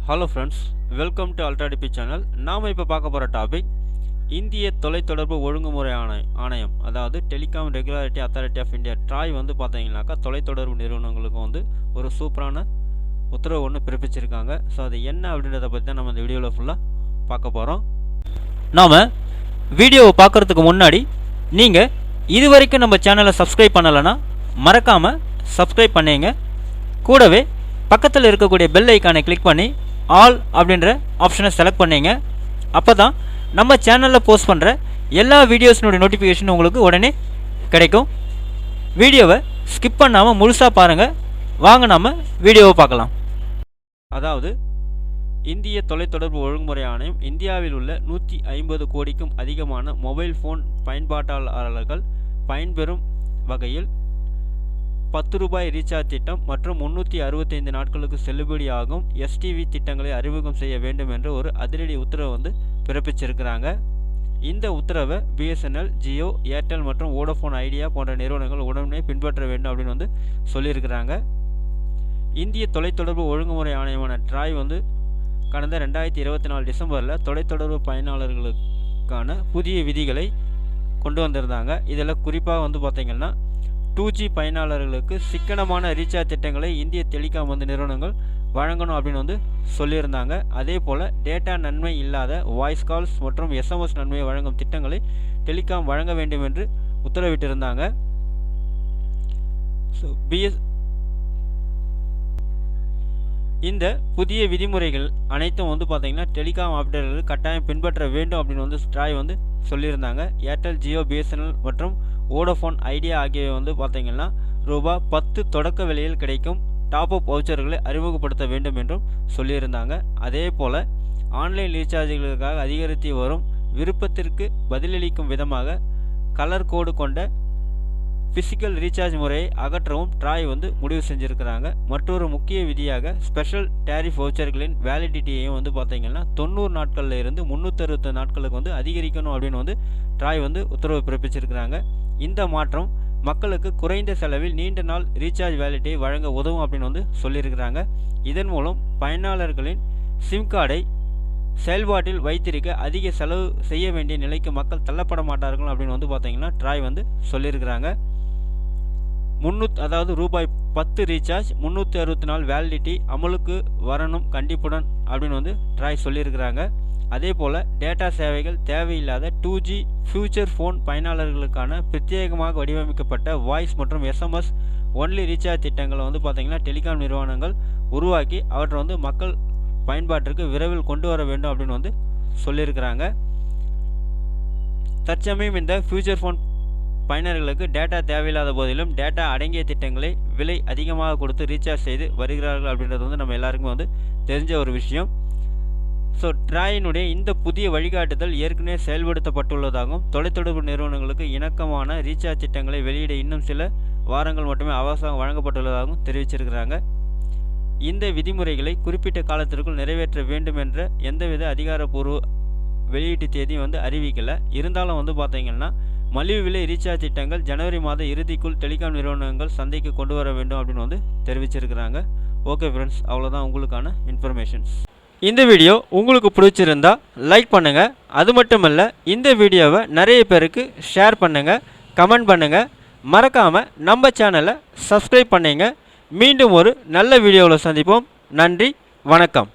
Hello friends, welcome to ultra TP channel. நாம் இப்போ பார்க்க போகிற டாபிக் இந்திய தொலைத்தொடர்பு ஒழுங்குமுறை ஆணையம், அதாவது telecom regulatory authority of India TRAI பார்த்தீங்கன்னாக்கா தொலைத்தொடர்பு நிறுவனங்களுக்கு ஒரு சூப்பரான உத்தரவு ஒன்று பிறப்பிச்சிருக்காங்க. ஸோ அது என்ன அப்படின்றத பற்றி தான் நம்ம இந்த வீடியோவில் ஃபுல்லாக பார்க்க போகிறோம். நாம் வீடியோவை பார்க்குறதுக்கு முன்னாடி நீங்கள் இது வரைக்கும் நம்ம சேனலை சப்ஸ்கிரைப் பண்ணலைன்னா மறக்காமல் சப்ஸ்கிரைப் பண்ணிங்க. கூடவே பக்கத்தில் இருக்கக்கூடிய பெல் ஐக்கானை கிளிக் பண்ணி ஆல் அப்படின்ற ஆப்ஷனை செலக்ட் பண்ணிங்க. அப்போ தான் நம்ம சேனலில் போஸ்ட் பண்ணுற எல்லா வீடியோஸினுடைய நோட்டிஃபிகேஷன் உங்களுக்கு உடனே கிடைக்கும். வீடியோவை ஸ்கிப் பண்ணாமல் முழுசாக பாருங்கள். வாங்க நாம் வீடியோவை பார்க்கலாம். அதாவது இந்திய தொலைத்தொடர்பு ஒழுங்குமுறை ஆணையம் இந்தியாவில் உள்ள 150 கோடிக்கும் அதிகமான மொபைல் ஃபோன் பயன்பாட்டாளர்கள் பயன்பெறும் வகையில் 10 ரூபாய் ரீசார்ஜ் திட்டம் மற்றும் 365 நாட்களுக்கு செல்லுபடியாகும் எஸ்டிவி திட்டங்களை அறிமுகம் செய்ய வேண்டும் என்ற ஒரு அதிரடி உத்தரவு பிறப்பிச்சிருக்கிறாங்க. இந்த உத்தரவை பிஎஸ்என்எல், ஜியோ, ஏர்டெல் மற்றும் வோடஃபோன் ஐடியா போன்ற நிறுவனங்கள் உடனே பின்பற்ற வேண்டும் அப்படின்னு சொல்லியிருக்கிறாங்க. இந்திய தொலைத்தொடர்பு ஒழுங்குமுறை ஆணையமான ட்ராய் கடந்த 2024 டிசம்பரில் தொலைத்தொடர்பு பயனாளர்களுக்கான புதிய விதிகளை கொண்டு வந்திருந்தாங்க. இதில் குறிப்பாக பார்த்தீங்கன்னா 2G பயனாளர்களுக்கு சிக்கனமான ரீசார்ஜ் திட்டங்களை இந்திய டெலிகாம் நிறுவனங்கள் வழங்கணும் அப்படின்னு சொல்லியிருந்தாங்க. அதே போல் டேட்டா நன்மை இல்லாத வாய்ஸ் கால்ஸ் மற்றும் SMS நன்மையை வழங்கும் திட்டங்களை டெலிகாம் வழங்க வேண்டும் என்று உத்தரவிட்டிருந்தாங்க. இந்த புதிய விதிமுறைகள் அனைத்தும் பார்த்தீங்கன்னா டெலிகாம் ஆப்ரேட்டர்கள் கட்டாயம் பின்பற்ற வேண்டும் அப்படின்னு ட்ராய் சொல்லியிருந்தாங்க. ஏர்டெல், ஜியோ, பிஎஸ்என்எல் மற்றும் வோடஃபோன் ஐடியா ஆகியவை பார்த்தீங்கன்னா ரூபாய் 10 தொடக்க விலையில் கிடைக்கும் டாப் அப் வவுச்சர்களை அறிமுகப்படுத்த வேண்டும் என்றும் சொல்லியிருந்தாங்க. அதே போல் ஆன்லைன் ரீசார்ஜுகளுக்காக அதிகரித்து வரும் விருப்பத்திற்கு பதிலளிக்கும் விதமாக கலர் கோடு கொண்ட ஃபிசிக்கல் ரீசார்ஜ் முறையை அகற்றவும் ட்ராய் முடிவு செஞ்சுருக்கிறாங்க. மற்றொரு முக்கிய விதியாக ஸ்பெஷல் டேரிஃப் வவுச்சர்களின் வேலிடிட்டியையும் பார்த்தீங்கன்னா 90 நாட்களில் இருந்து 360 நாட்களுக்கு அதிகரிக்கணும் அப்படின்னு ட்ராய் உத்தரவு பிறப்பிச்சிருக்கிறாங்க. இந்த மாற்றம் மக்களுக்கு குறைந்த செலவில் நீண்ட நாள் ரீசார்ஜ் வேலிடிட்டியை வழங்க உதவும் அப்படின்னு சொல்லியிருக்கிறாங்க. இதன் மூலம் பயனாளர்களின் சிம் கார்டை செயல்பாட்டில் வைத்திருக்க அதிக செலவு செய்ய வேண்டிய நிலைக்கு மக்கள் தள்ளப்பட மாட்டார்கள் அப்படின்னு பார்த்தீங்கன்னா ட்ராய் சொல்லியிருக்கிறாங்க. அதாவது ரூபாய் 10 ரீசார்ஜ் 364 வேலிடிட்டி அமலுக்கு வரணும் கண்டிப்புடன் அப்படின்னு ட்ராய் சொல்லியிருக்கிறாங்க. அதே போல் டேட்டா சேவைகள் தேவையில்லாத 2G ஃபியூச்சர் ஃபோன் பயனாளர்களுக்கான பிரத்யேகமாக வடிவமைக்கப்பட்ட வாய்ஸ் மற்றும் SMS ஒன்லி ரீசார்ஜ் திட்டங்களை பார்த்தீங்கன்னா டெலிகாம் நிறுவனங்கள் உருவாக்கி அவற்றை மக்கள் பயன்பாட்டிற்கு விரைவில் கொண்டு வர வேண்டும் அப்படின்னு சொல்லியிருக்கிறாங்க. தற்சமயம் இந்த ஃபியூச்சர் ஃபோன் பயனர்களுக்கு டேட்டா தேவையில்லாத போதிலும் டேட்டா அடங்கிய திட்டங்களை விலை அதிகமாக கொடுத்து ரீசார்ஜ் செய்து வருகிறார்கள் அப்படின்றது நம்ம எல்லாருக்குமே தெரிஞ்ச ஒரு விஷயம். ஸோ ட்ராயினுடைய இந்த புதிய வழிகாட்டுதல் ஏற்கனவே செயல்படுத்தப்பட்டுள்ளதாகவும் தொலைத்தொடர்பு நிறுவனங்களுக்கு இணக்கமான ரீசார்ஜ் திட்டங்களை வெளியிட இன்னும் சில வாரங்கள் மட்டுமே அவகாசம் வழங்கப்பட்டுள்ளதாகவும் தெரிவிச்சிருக்கிறாங்க. இந்த விதிமுறைகளை குறிப்பிட்ட காலத்திற்குள் நிறைவேற்ற வேண்டும் என்ற எந்தவித அதிகாரப்பூர்வ வெளியீட்டு தேதியும் அறிவிக்கலை. இருந்தாலும் பார்த்தீங்கன்னா மலிவு விலை ரீசார்ஜ் திட்டங்கள் ஜனவரி மாத இறுதிக்குள் டெலிகாம் நிறுவனங்கள் சந்தைக்கு கொண்டு வர வேண்டும் அப்படின்னு தெரிவிச்சிருக்கிறாங்க. ஓகே ஃப்ரெண்ட்ஸ், அவ்வளோதான் உங்களுக்கான இன்ஃபர்மேஷன்ஸ். இந்த வீடியோ உங்களுக்கு பிடிச்சிருந்தா லைக் பண்ணுங்கள். அது மட்டும் இல்லை, இந்த வீடியோவை நிறைய பேருக்கு ஷேர் பண்ணுங்கள், கமெண்ட் பண்ணுங்கள். மறக்காமல் நம்ம சேனலை சப்ஸ்கிரைப் பண்ணுங்க. மீண்டும் ஒரு நல்ல வீடியோவில் சந்திப்போம். நன்றி, வணக்கம்.